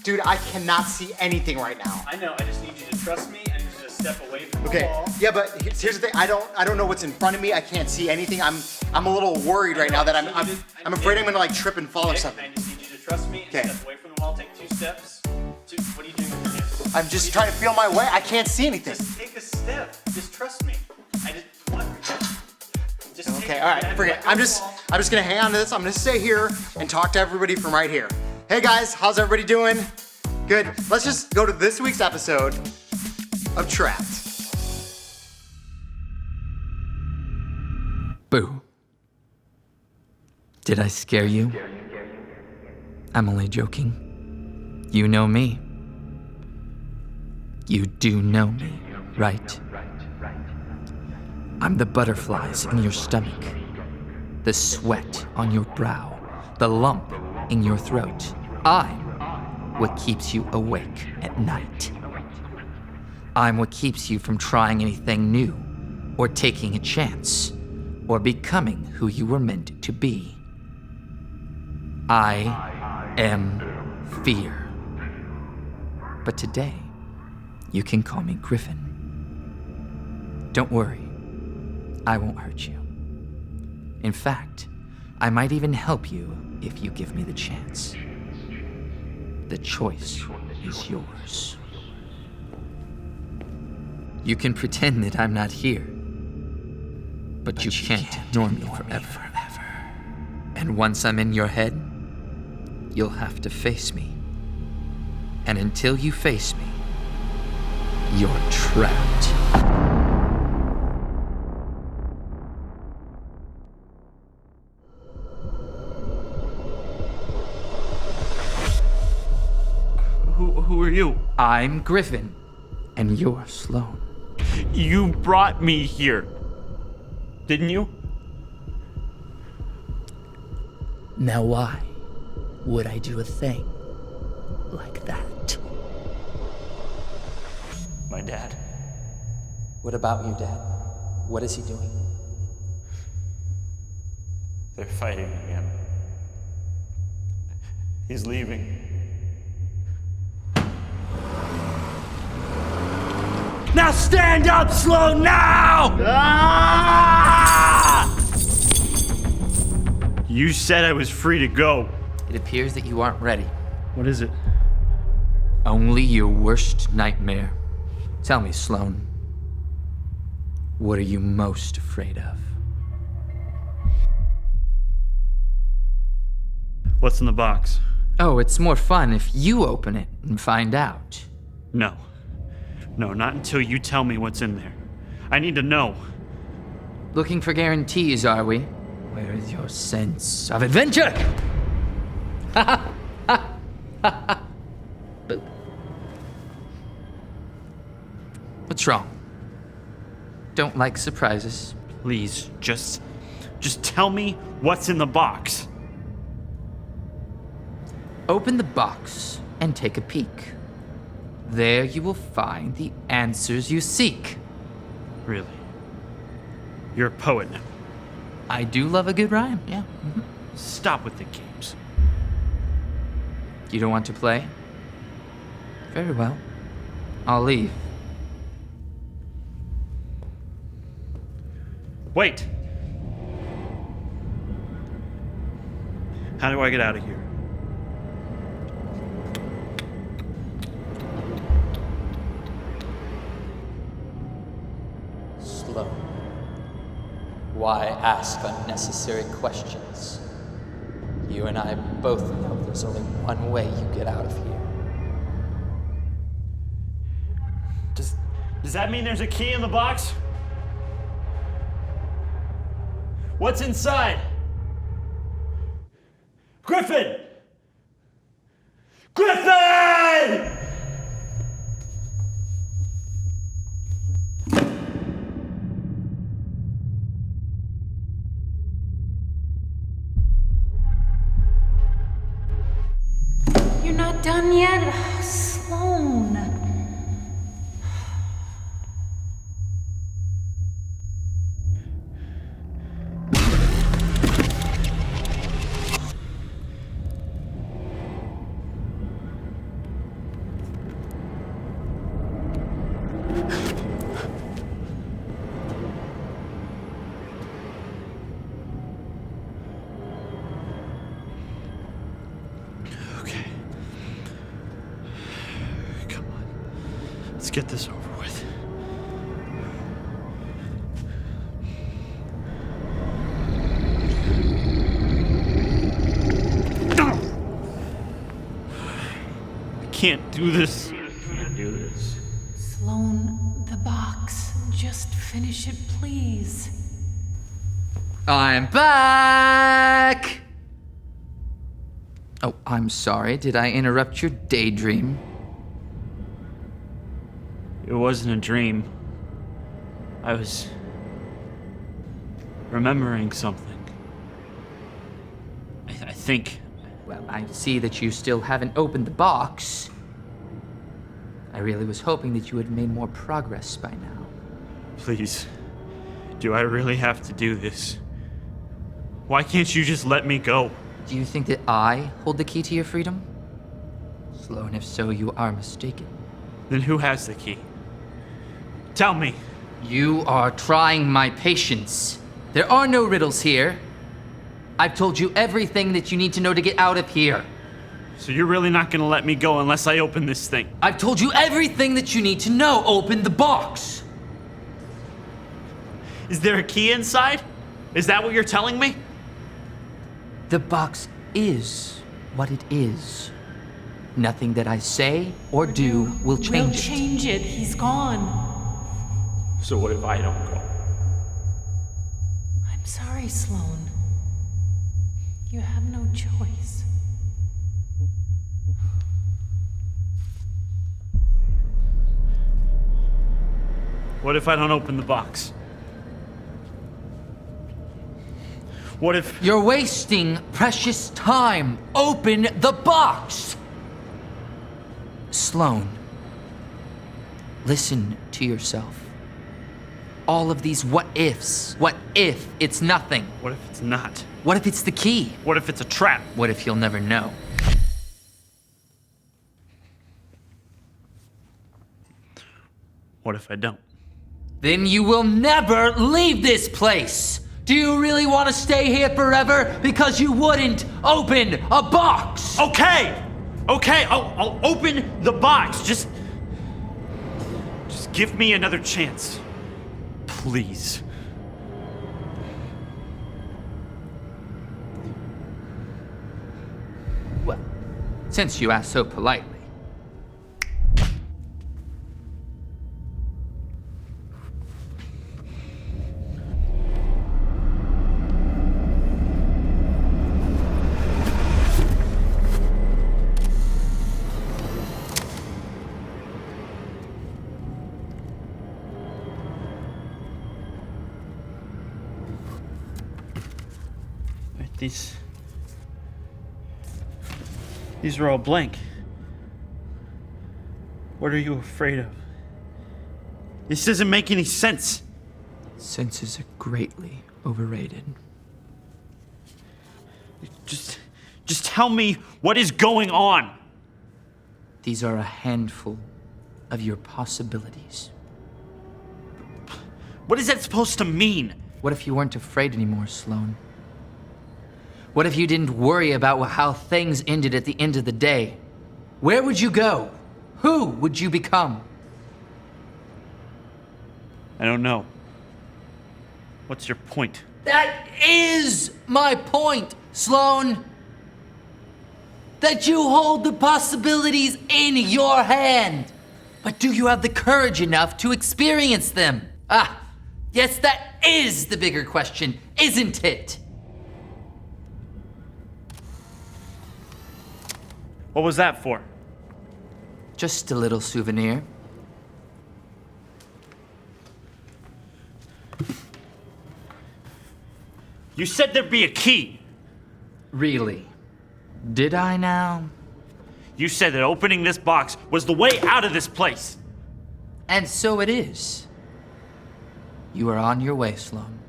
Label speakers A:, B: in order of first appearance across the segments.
A: Dude, I cannot see anything right now.
B: I know, I just need you to trust me. I need you to step away from the wall.
A: Yeah, but here's the thing. I don't know what's in front of me. I can't see anything. I'm a little worried right now that I'm afraid I'm gonna like trip and fall or something.
B: I just need you to trust me and step away from the wall. Take 2 steps. What are you doing with your hands?
A: I'm just trying to feel my way. I can't see anything.
B: Just take a step. Just trust me.
A: Okay, all right, forget it. I'm just gonna hang on to this. I'm gonna stay here and talk to everybody from right here. Hey guys, how's everybody doing? Good. Let's just go to this week's episode of Trapped.
C: Boo. Did I scare you? I'm only joking. You know me. You do know me, right? I'm the butterflies in your stomach, the sweat on your brow, the lump in your throat. I'm what keeps you awake at night. I'm what keeps you from trying anything new, or taking a chance, or becoming who you were meant to be. I am fear. But today, you can call me Griffin. Don't worry. I won't hurt you. In fact, I might even help you if you give me the chance. The choice is yours. You can pretend that I'm not here, but you can't ignore me forever. And once I'm in your head, you'll have to face me. And until you face me, you're trapped.
B: Who are you?
C: I'm Griffin, and you're Sloan.
B: You brought me here, didn't you?
C: Now why would I do a thing like that?
B: My dad.
C: What about your dad? What is he doing?
B: They're fighting again. He's leaving. Now stand up, Sloan, now! Ah! You said I was free to go.
C: It appears that you aren't ready.
B: What is it?
C: Only your worst nightmare. Tell me, Sloan, what are you most afraid of?
B: What's in the box?
C: Oh, it's more fun if you open it and find out.
B: No. No, not until you tell me what's in there. I need to know.
C: Looking for guarantees, are we? Where is your sense of adventure? Ha ha ha! Boo. What's wrong? Don't like surprises.
B: Please, just tell me what's in the box.
C: Open the box and take a peek. There you will find the answers you seek.
B: Really? You're a poet now.
C: I do love a good rhyme, yeah. Mm-hmm.
B: Stop with the games.
C: You don't want to play? Very well. I'll leave.
B: Wait! How do I get out of here?
C: Slow. Why ask unnecessary questions? You and I both know there's only one way you get out of here.
B: Does that mean there's a key in the box? What's inside? Griffin! Griffin!
D: You're not done yet, Sloan.
B: get this over with. I can't do this.
D: Sloan, the box. Just finish it, please.
C: I'm back! Oh, I'm sorry. Did I interrupt your daydream?
B: It wasn't a dream. I was remembering something. I think.
C: Well, I see that you still haven't opened the box. I really was hoping that you had made more progress by now.
B: Please, do I really have to do this? Why can't you just let me go?
C: Do you think that I hold the key to your freedom? Sloan, if so, you are mistaken.
B: Then who has the key? Tell me.
C: You are trying my patience. There are no riddles here. I've told you everything that you need to know to get out of here.
B: So you're really not gonna let me go unless I open this thing?
C: I've told you everything that you need to know. Open the box.
B: Is there a key inside? Is that what you're telling me?
C: The box is what it is. Nothing that I say or do will
D: We'll
C: change it.
D: change it. He's gone.
B: So what if I don't go?
D: I'm sorry, Sloan. You have no choice.
B: What if I don't open the box? What if...
C: You're wasting precious time. Open the box. Sloan, listen to yourself. All of these what ifs. What if it's nothing?
B: What if it's not?
C: What if it's the key?
B: What if it's a trap?
C: What if you'll never know?
B: What if I don't?
C: Then you will never leave this place. Do you really want to stay here forever? Because you wouldn't open a box.
B: Okay! Okay, I'll open the box. Just give me another chance. Please.
C: Well, since you asked so politely.
B: These are all blank. What are you afraid of? This doesn't make any sense.
C: Senses are greatly overrated.
B: Just tell me what is going on.
C: These are a handful of your possibilities.
B: What is that supposed to mean?
C: What if you weren't afraid anymore, Sloan? What if you didn't worry about how things ended at the end of the day? Where would you go? Who would you become?
B: I don't know. What's your point?
C: That is my point, Sloan. That you hold the possibilities in your hand. But do you have the courage enough to experience them? Ah, yes, that is the bigger question, isn't it?
B: What was that for?
C: Just a little souvenir.
B: You said there'd be a key.
C: Really? Did I now?
B: You said that opening this box was the way out of this place.
C: And so it is. You are on your way, Sloan.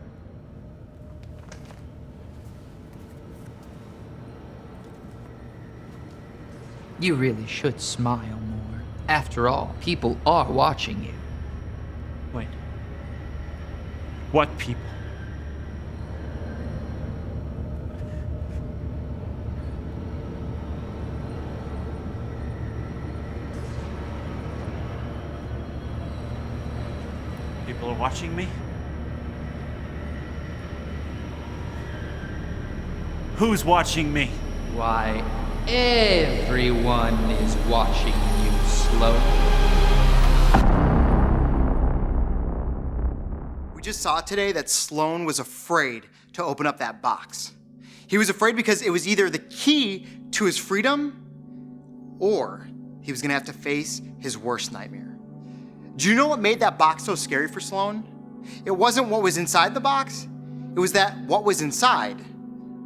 C: You really should smile more. After all, people are watching you.
B: Wait. What people? people are watching me? Who's watching me?
C: Why, everyone is watching you, Sloan.
A: We just saw today that Sloan was afraid to open up that box. He was afraid because it was either the key to his freedom or he was gonna have to face his worst nightmare. Do you know what made that box so scary for Sloan? It wasn't what was inside the box, it was that what was inside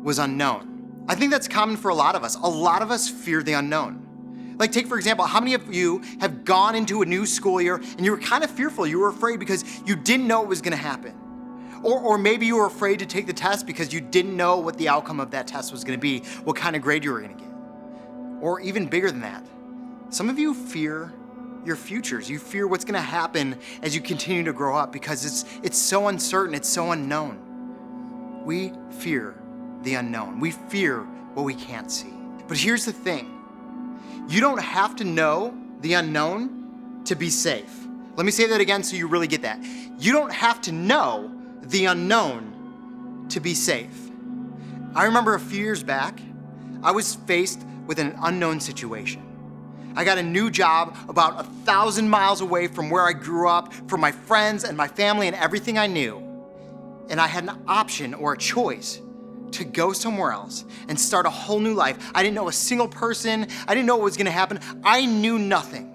A: was unknown. I think that's common for a lot of us. A lot of us fear the unknown. Like take for example, how many of you have gone into a new school year and you were kind of fearful, you were afraid because you didn't know what was gonna happen? Or maybe you were afraid to take the test because you didn't know what the outcome of that test was gonna be, what kind of grade you were gonna get. Or even bigger than that, some of you fear your futures. You fear what's gonna happen as you continue to grow up because it's so uncertain, it's so unknown. We fear the unknown. We fear what we can't see. But here's the thing. You don't have to know the unknown to be safe. Let me say that again so you really get that. You don't have to know the unknown to be safe. I remember a few years back, I was faced with an unknown situation. I got a new job about 1,000 miles away from where I grew up, from my friends and my family and everything I knew. And I had an option or a choice to go somewhere else and start a whole new life. I didn't know a single person. I didn't know what was gonna happen. I knew nothing,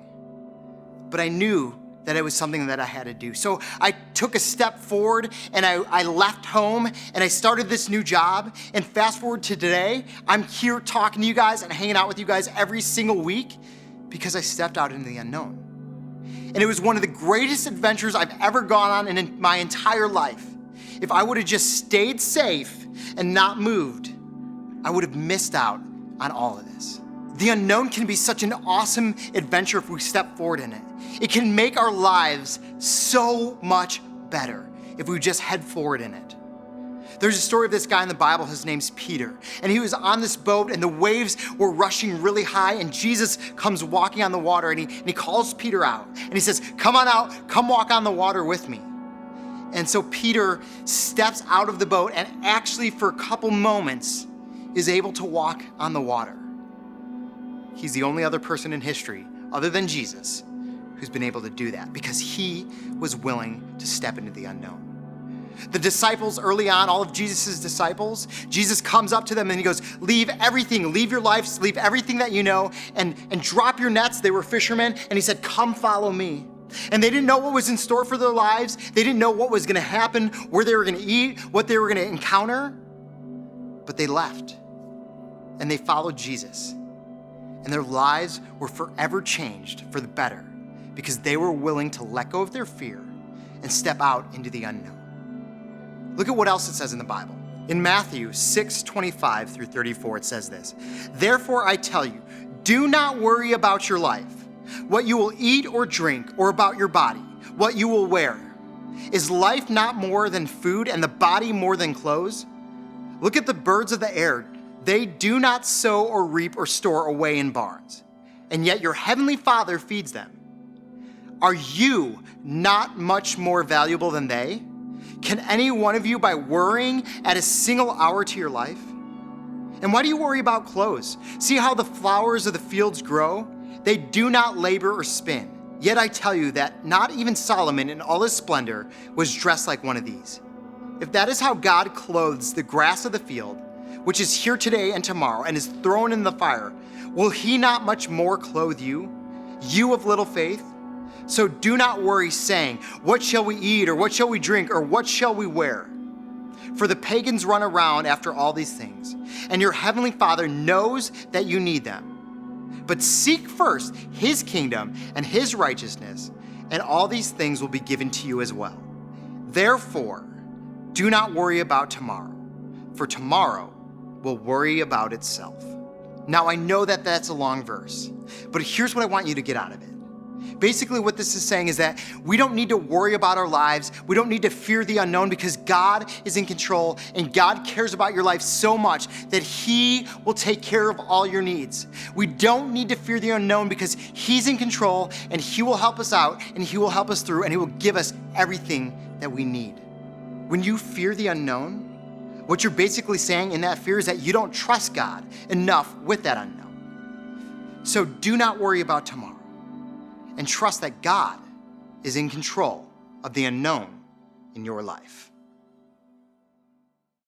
A: but I knew that it was something that I had to do. So I took a step forward and I left home and I started this new job. And fast forward to today, I'm here talking to you guys and hanging out with you guys every single week because I stepped out into the unknown. And it was one of the greatest adventures I've ever gone on in my entire life. If I would have just stayed safe and not moved, I would have missed out on all of this. The unknown can be such an awesome adventure if we step forward in it. It can make our lives so much better if we just head forward in it. There's a story of this guy in the Bible, his name's Peter, and he was on this boat and the waves were rushing really high and Jesus comes walking on the water and he calls Peter out and he says, "Come on out, come walk on the water with me." And so Peter steps out of the boat and actually for a couple moments is able to walk on the water. He's the only other person in history, other than Jesus, who's been able to do that because he was willing to step into the unknown. The disciples early on, all of Jesus' disciples, Jesus comes up to them and he goes, "Leave everything, leave your lives, leave everything that you know and drop your nets." They were fishermen and he said, "Come follow me." And they didn't know what was in store for their lives. They didn't know what was gonna happen, where they were gonna eat, what they were gonna encounter, but they left and they followed Jesus. And their lives were forever changed for the better because they were willing to let go of their fear and step out into the unknown. Look at what else it says in the Bible. In Matthew 6:25 through 34, it says this, "Therefore I tell you, do not worry about your life, what you will eat or drink, or about your body, what you will wear. Is life not more than food and the body more than clothes? Look at the birds of the air. They do not sow or reap or store away in barns, and yet your heavenly Father feeds them. Are you not much more valuable than they? Can any one of you, by worrying, add a single hour to your life? And why do you worry about clothes? See how the flowers of the fields grow? They do not labor or spin. Yet I tell you that not even Solomon in all his splendor was dressed like one of these. If that is how God clothes the grass of the field, which is here today and tomorrow and is thrown in the fire, will he not much more clothe you, you of little faith? So do not worry saying, what shall we eat, or what shall we drink, or what shall we wear? For the pagans run around after all these things, and your heavenly Father knows that you need them. But seek first his kingdom and his righteousness, and all these things will be given to you as well. Therefore, do not worry about tomorrow, for tomorrow will worry about itself. Now I know that that's a long verse, but here's what I want you to get out of it. Basically, what this is saying is that we don't need to worry about our lives. We don't need to fear the unknown because God is in control and God cares about your life so much that He will take care of all your needs. We don't need to fear the unknown because He's in control and He will help us out and He will help us through and He will give us everything that we need. When you fear the unknown, what you're basically saying in that fear is that you don't trust God enough with that unknown. So do not worry about tomorrow and trust that God is in control of the unknown in your life.